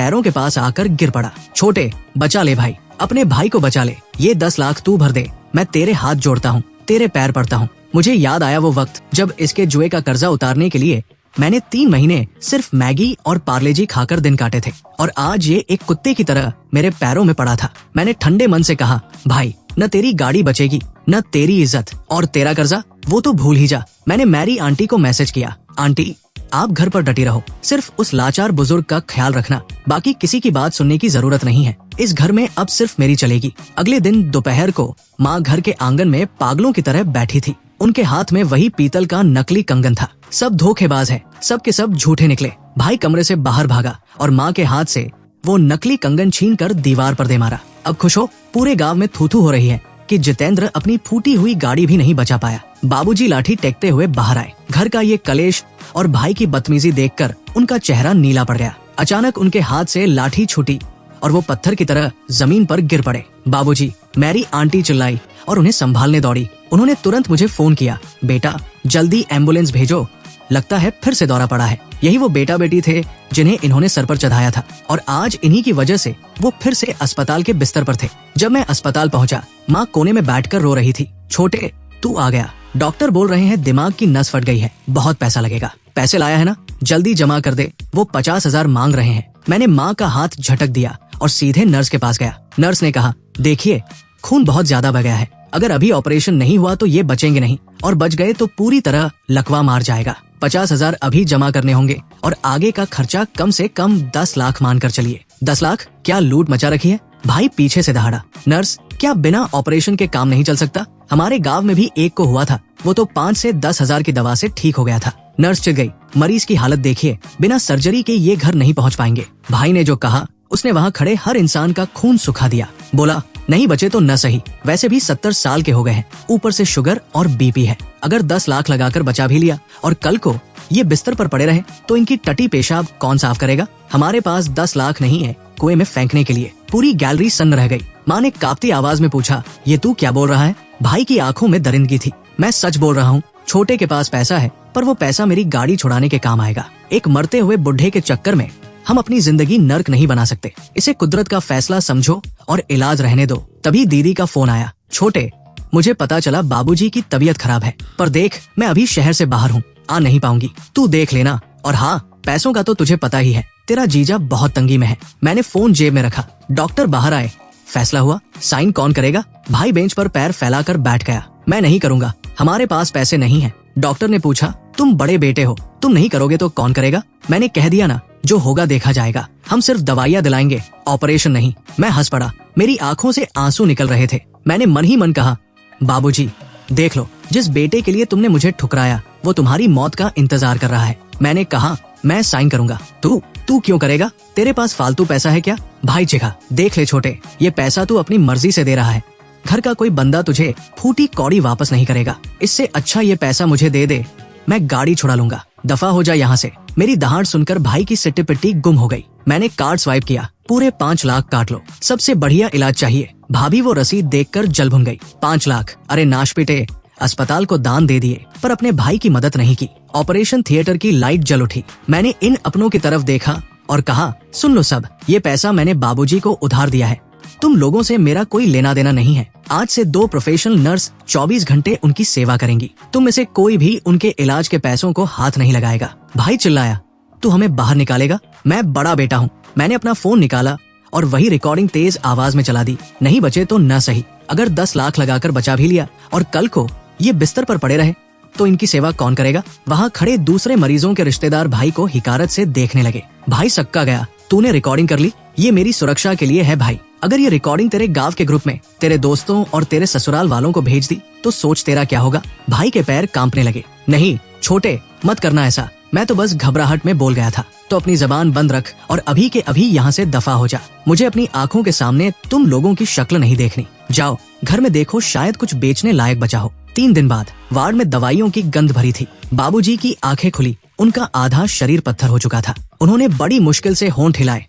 पैरों के पास आकर गिर पड़ा। छोटे, बचा ले भाई, अपने भाई को बचा ले, ये 10 लाख तू भर दे, मैं तेरे हाथ जोड़ता हूँ, तेरे पैर पड़ता हूँ। मुझे याद आया वो वक्त जब इसके जुए का कर्जा उतारने के लिए मैंने 3 महीने सिर्फ मैगी और पार्लेजी खाकर दिन काटे थे, और आज ये एक कुत्ते की तरह मेरे पैरों में पड़ा था। मैंने ठंडे मन से कहा, भाई न तेरी गाड़ी बचेगी, न तेरी इज्जत, और तेरा कर्जा वो तो भूल ही जा। मैंने मैरी आंटी को मैसेज किया, आंटी आप घर पर डटी रहो, सिर्फ उस लाचार बुजुर्ग का ख्याल रखना, बाकी किसी की बात सुनने की जरूरत नहीं है, इस घर में अब सिर्फ मेरी चलेगी। अगले दिन दोपहर को माँ घर के आंगन में पागलों की तरह बैठी थी। उनके हाथ में वही पीतल का नकली कंगन था। सब धोखेबाज है, सब के सब झूठे निकले। भाई कमरे से बाहर भागा और माँ के हाथ से वो नकली कंगन छीनकर दीवार पर दे मारा। अब खुश हो, पूरे गांव में थू-थू हो रही है कि जितेंद्र अपनी फूटी हुई गाड़ी भी नहीं बचा पाया। बाबूजी लाठी टेकते हुए बाहर आए। घर का ये कलेश और भाई की बदतमीजी देखकर उनका चेहरा नीला पड़ गया। अचानक उनके हाथ से लाठी छूटी और वो पत्थर की तरह जमीन पर गिर पड़े। बाबूजी, मैरी आंटी चिल्लाई और उन्हें संभालने दौड़ी। उन्होंने तुरंत मुझे फोन किया, बेटा जल्दी एम्बुलेंस भेजो, लगता है फिर से दौरा पड़ा है। यही वो बेटा बेटी थे जिन्हें इन्होंने सर पर चढ़ाया था, और आज इन्हीं की वजह से वो फिर से अस्पताल के बिस्तर पर थे। जब मैं अस्पताल पहुंचा, माँ कोने में बैठकर रो रही थी। छोटे, तू आ गया, डॉक्टर बोल रहे हैं दिमाग की नस फट गई है, बहुत पैसा लगेगा। पैसे लाया है ना, जल्दी जमा कर दे, वो 50,000 मांग रहे हैं। मैंने माँ का हाथ झटक दिया और सीधे नर्स के पास गया। नर्स ने कहा, देखिए खून बहुत ज्यादा बह गया है, अगर अभी ऑपरेशन नहीं हुआ तो ये बचेंगे नहीं, और बच गए तो पूरी तरह लकवा मार जाएगा। 50,000 अभी जमा करने होंगे और आगे का खर्चा कम से कम 10 लाख मानकर चलिए। 10 लाख? क्या लूट मचा रखी है? भाई पीछे से दहाड़ा, नर्स क्या बिना ऑपरेशन के काम नहीं चल सकता? हमारे गांव में भी एक को हुआ था, वो तो 5 से 10,000 की दवा से ठीक हो गया था। नर्स चिढ़ गई, मरीज की हालत देखिए, बिना सर्जरी के ये घर नहीं पहुंच पाएंगे। भाई ने जो कहा उसने वहाँ खड़े हर इंसान का खून सुखा दिया। बोला, नहीं बचे तो न सही, वैसे भी 70 साल के हो गए हैं, ऊपर से शुगर और बीपी है। अगर 10 लाख लगाकर बचा भी लिया और कल को ये बिस्तर पर पड़े रहे तो इनकी टटी पेशाब कौन साफ करेगा? हमारे पास 10 लाख नहीं है कुएं में फेंकने के लिए। पूरी गैलरी सन्न रह गई। माँ ने कांपती आवाज में पूछा, ये तू क्या बोल रहा है? भाई की आंखों में दरिंदगी थी। मैं सच बोल रहा हूँ, छोटे के पास पैसा है, पर वो पैसा मेरी गाड़ी छुड़ाने के काम आएगा। एक मरते हुए बुढ़े के चक्कर में हम अपनी जिंदगी नर्क नहीं बना सकते। इसे कुदरत का फैसला समझो और इलाज रहने दो। तभी दीदी का फोन आया, छोटे मुझे पता चला बाबूजी की तबीयत खराब है, पर देख मैं अभी शहर से बाहर हूँ, आ नहीं पाऊंगी, तू देख लेना। और हाँ, पैसों का तो तुझे पता ही है, तेरा जीजा बहुत तंगी में है। मैंने फोन जेब में रखा। डॉक्टर बाहर आए, फैसला हुआ, साइन कौन करेगा? भाई बेंच पर पैर फैलाकर बैठ गया। मैं नहीं करूंगा, हमारे पास पैसे नहीं है। डॉक्टर ने पूछा, तुम बड़े बेटे हो, तुम नहीं करोगे तो कौन करेगा? मैंने कह दिया ना, जो होगा देखा जाएगा, हम सिर्फ दवाइयाँ दिलाएंगे, ऑपरेशन नहीं। मैं हंस पड़ा, मेरी आंखों से आंसू निकल रहे थे। मैंने मन ही मन कहा, बाबूजी देख लो, जिस बेटे के लिए तुमने मुझे ठुकराया वो तुम्हारी मौत का इंतजार कर रहा है। मैंने कहा, मैं साइन करूंगा। तू क्यों करेगा? तेरे पास फालतू पैसा है क्या? भाई चिढ़ा, देख ले छोटे, ये पैसा तू अपनी मर्जी से दे रहा है, घर का कोई बंदा तुझे फूटी कौड़ी वापस नहीं करेगा। इससे अच्छा ये पैसा मुझे दे दे, मैं गाड़ी छुड़ा लूंगा, दफा हो जा यहाँ से। मेरी दहाड़ सुनकर भाई की सिट्टी पिट्टी गुम हो गई। मैंने कार्ड स्वाइप किया, पूरे 5 लाख काट लो, सबसे बढ़िया इलाज चाहिए। भाभी वो रसीद देखकर जल भुन गई। 5 लाख? अरे नाश पिटे, अस्पताल को दान दे दिए पर अपने भाई की मदद नहीं की। ऑपरेशन थिएटर की लाइट जल उठी। मैंने इन अपनों की तरफ देखा और कहा, सुन लो सब, ये पैसा मैंने बाबूजी को उधार दिया है, तुम लोगों से मेरा कोई लेना देना नहीं है। आज से 2 प्रोफेशनल नर्स 24 घंटे उनकी सेवा करेंगी। तुम में से कोई भी उनके इलाज के पैसों को हाथ नहीं लगाएगा। भाई चिल्लाया, तू हमें बाहर निकालेगा? मैं बड़ा बेटा हूँ। मैंने अपना फोन निकाला और वही रिकॉर्डिंग तेज आवाज में चला दी। नहीं बचे तो न सही, अगर 10 लाख लगाकर बचा भी लिया और कल को ये बिस्तर पर पड़े रहे तो इनकी सेवा कौन करेगा? वहाँ खड़े दूसरे मरीजों के रिश्तेदार भाई को हिकारत से देखने लगे। भाई सक्का गया, तूने रिकॉर्डिंग कर ली? ये मेरी सुरक्षा के लिए है भाई, अगर ये रिकॉर्डिंग तेरे गांव के ग्रुप में तेरे दोस्तों और तेरे ससुराल वालों को भेज दी तो सोच तेरा क्या होगा। भाई के पैर कांपने लगे। नहीं छोटे, मत करना ऐसा, मैं तो बस घबराहट में बोल गया था। तो अपनी जबान बंद रख और अभी के अभी यहाँ से दफा हो जा। मुझे अपनी आंखों के सामने तुम लोगों की शक्ल नहीं देखनी। जाओ घर में देखो, शायद कुछ बेचने लायक बचा हो। 3 दिन बाद वार्ड में दवाइयों की गंध भरी थी। बाबूजी की आंखें खुली, उनका आधा शरीर पत्थर हो चुका था। उन्होंने बड़ी मुश्किल से होंठ हिलाए।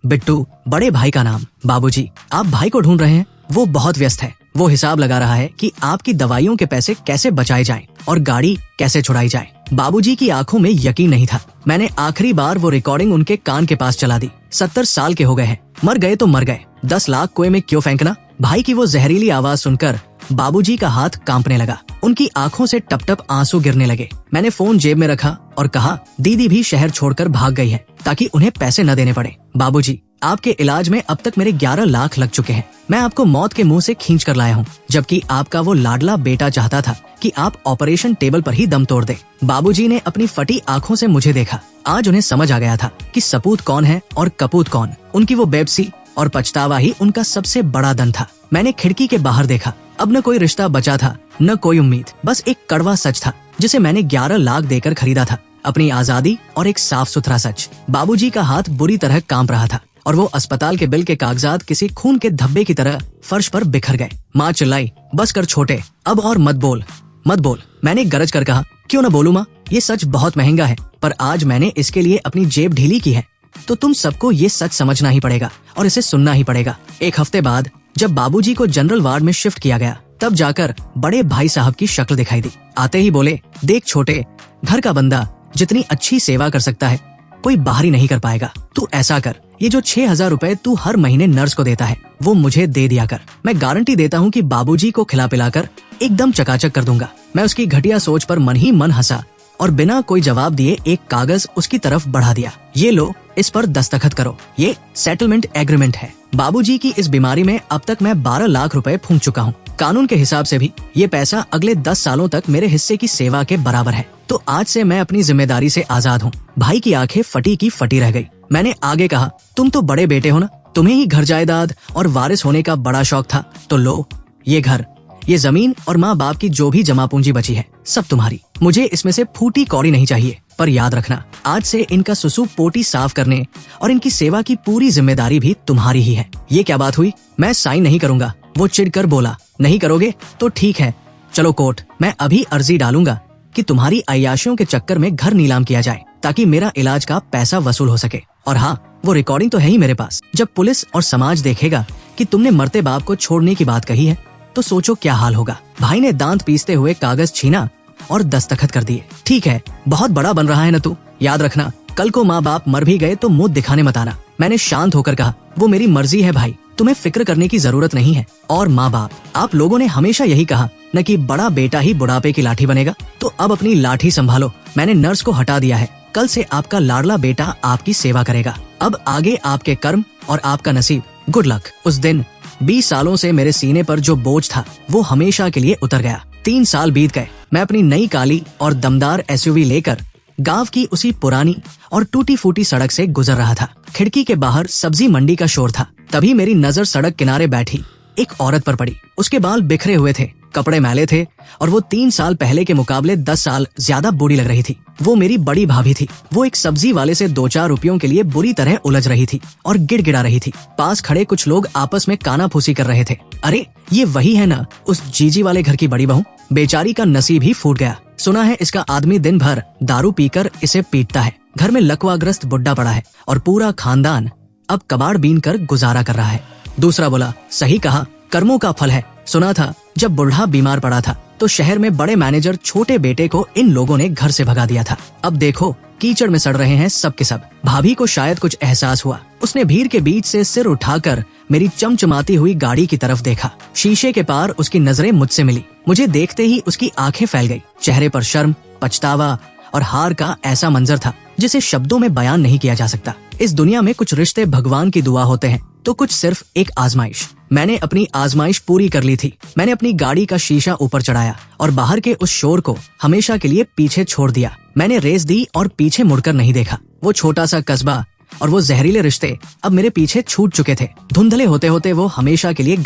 बिट्टू, बड़े भाई का नाम। बाबूजी, आप भाई को ढूंढ रहे हैं? वो बहुत व्यस्त है, वो हिसाब लगा रहा है कि आपकी दवाइयों के पैसे कैसे बचाए जाएं और गाड़ी कैसे छुड़ाई जाए। बाबूजी की आंखों में यकीन नहीं था। मैंने आखिरी बार वो रिकॉर्डिंग उनके कान के पास चला दी। 70 साल के हो गए हैं, मर गए तो मर गए, 10 लाख कुएं में क्यों फेंकना। भाई की वो जहरीली आवाज सुनकर बाबूजी का हाथ कांपने लगा। उनकी आंखों से टप टप आंसू गिरने लगे। मैंने फोन जेब में रखा और कहा, दीदी भी शहर छोड़कर भाग गई है ताकि उन्हें पैसे न देने पड़े। बाबूजी, आपके इलाज में अब तक मेरे 11 लाख लग चुके हैं। मैं आपको मौत के मुंह से खींच कर लाया हूँ, जबकि आपका वो लाडला बेटा चाहता था कि आप ऑपरेशन टेबल पर ही दम तोड़ दे। बाबूजी ने अपनी फटी आंखों से मुझे देखा। आज उन्हें समझ आ गया था कि सपूत कौन है और कपूत कौन। उनकी वो बेबसी और पछतावा ही उनका सबसे बड़ा दन था। मैंने खिड़की के बाहर देखा। अब न कोई रिश्ता बचा था, न कोई उम्मीद, बस एक कड़वा सच था जिसे मैंने 11 लाख देकर खरीदा था। अपनी आजादी और एक साफ सुथरा सच। बाबूजी का हाथ बुरी तरह कांप रहा था और वो अस्पताल के बिल के कागजात किसी खून के धब्बे की तरह फर्श पर बिखर गए। माँ चिल्लाई, बस कर छोटे, अब और मत बोल, मत बोल। मैंने गरज कर कहा, क्यों न बोलूं माँ, ये सच बहुत महंगा है, पर आज मैंने इसके लिए अपनी जेब ढीली की है, तो तुम सबको ये सच समझना ही पड़ेगा और इसे सुनना ही पड़ेगा। 1 हफ्ते बाद जब बाबूजी को जनरल वार्ड में शिफ्ट किया गया, तब जाकर बड़े भाई साहब की शक्ल दिखाई दी। आते ही बोले, देख छोटे, घर का बंदा जितनी अच्छी सेवा कर सकता है कोई बाहरी नहीं कर पाएगा। तू ऐसा कर, ये जो 6,000 रुपए तू हर महीने नर्स को देता है वो मुझे दे दिया कर। मैं गारंटी देता हूँ कि बाबूजी को खिला पिलाकर एकदम चकाचक कर दूंगा। मैं उसकी घटिया सोच पर मन ही मन हंसा और बिना कोई जवाब दिए एक कागज उसकी तरफ बढ़ा दिया। ये लो, इस पर दस्तखत करो, ये सेटलमेंट एग्रीमेंट है। बाबूजी की इस बीमारी में अब तक मैं 12 लाख रुपए फूंक चुका हूँ। कानून के हिसाब से भी ये पैसा अगले 10 सालों तक मेरे हिस्से की सेवा के बराबर है। तो आज से मैं अपनी जिम्मेदारी से आजाद हूँ। भाई की आंखें फटी की फटी रह गई। मैंने आगे कहा, तुम तो बड़े बेटे हो ना, तुम्हें ही घर जायदाद और वारिस होने का बड़ा शौक था, तो लो, ये घर, ये जमीन और माँ बाप की जो भी जमा पूंजी बची है सब तुम्हारी। मुझे इसमें से फूटी कौड़ी नहीं चाहिए, पर याद रखना, आज से इनका सुसु पोटी साफ करने और इनकी सेवा की पूरी जिम्मेदारी भी तुम्हारी ही है। ये क्या बात हुई, मैं साइन नहीं करूंगा। वो चिढ़कर बोला, नहीं करोगे तो ठीक है, चलो कोर्ट, मैं अभी अर्जी डालूंगा कि तुम्हारी अय्याशियों के चक्कर में घर नीलाम किया जाए ताकि मेरा इलाज का पैसा वसूल हो सके। और हाँ, वो रिकॉर्डिंग तो है ही मेरे पास। जब पुलिस और समाज देखेगा कि तुमने मरते बाप को छोड़ने की बात कही है तो सोचो क्या हाल होगा। भाई ने दांत पीसते हुए कागज छीना और दस्तखत कर दिए। ठीक है, बहुत बड़ा बन रहा है ना तू, याद रखना, कल को माँ बाप मर भी गए तो मुंह दिखाने मत आना। मैंने शांत होकर कहा, वो मेरी मर्जी है भाई, तुम्हें फिक्र करने की जरूरत नहीं है। और माँ बाप, आप लोगों ने हमेशा यही कहा न कि बड़ा बेटा ही बुढ़ापे की लाठी बनेगा, तो अब अपनी लाठी संभालो। मैंने नर्स को हटा दिया है, कल से आपका लाडला बेटा आपकी सेवा करेगा। अब आगे आपके कर्म और आपका नसीब। Good luck. उस दिन 20 सालों से मेरे सीने पर जो बोझ था वो हमेशा के लिए उतर गया। 3 साल बीत गए। मैं अपनी नई काली और दमदार एसयूवी लेकर गांव की उसी पुरानी और टूटी फूटी सड़क से गुजर रहा था। खिड़की के बाहर सब्जी मंडी का शोर था। तभी मेरी नजर सड़क किनारे बैठी एक औरत पर पड़ी। उसके बाल बिखरे हुए थे, कपड़े मैले थे और वो 3 साल पहले के मुकाबले 10 साल ज्यादा बूढ़ी लग रही थी। वो मेरी बड़ी भाभी थी। वो एक सब्जी वाले से 2-4 रुपयों के लिए बुरी तरह उलझ रही थी और गिड़गिड़ा रही थी। पास खड़े कुछ लोग आपस में कानाफूसी कर रहे थे। अरे, ये वही है ना उस जीजी वाले घर की बड़ी बहू। बेचारी का नसीब ही फूट गया। सुना है इसका आदमी दिन भर दारू पीकर इसे पीटता है। घर में लकवाग्रस्त बुड्ढा पड़ा है और पूरा खानदान अब कबाड़ बीन कर गुजारा कर रहा है। दूसरा बोला, सही कहा, कर्मों का फल है। सुना था जब बुढ़ा बीमार पड़ा था तो शहर में बड़े मैनेजर छोटे बेटे को इन लोगों ने घर से भगा दिया था। अब देखो कीचड़ में सड़ रहे हैं सब के सब। भाभी को शायद कुछ एहसास हुआ। उसने भीड़ के बीच से सिर उठाकर मेरी चमचमाती हुई गाड़ी की तरफ देखा। शीशे के पार उसकी नजरें मुझसे मिली। मुझे देखते ही उसकी आंखें फैल गई। चेहरे पर शर्म, पछतावा और हार का ऐसा मंजर था जिसे शब्दों में बयान नहीं किया जा सकता। इस दुनिया में कुछ रिश्ते भगवान की दुआ होते हैं तो कुछ सिर्फ एक आजमाइश। मैंने अपनी आजमाइश पूरी कर ली थी। मैंने अपनी गाड़ी का शीशा ऊपर चढ़ाया और बाहर के उस शोर को हमेशा के लिए पीछे छोड़ दिया। मैंने रेस दी और पीछे मुड़कर नहीं देखा। वो छोटा सा कस्बा और वो जहरीले रिश्ते अब मेरे पीछे छूट चुके थे। धुंधले होते होते वो हमेशा के लिए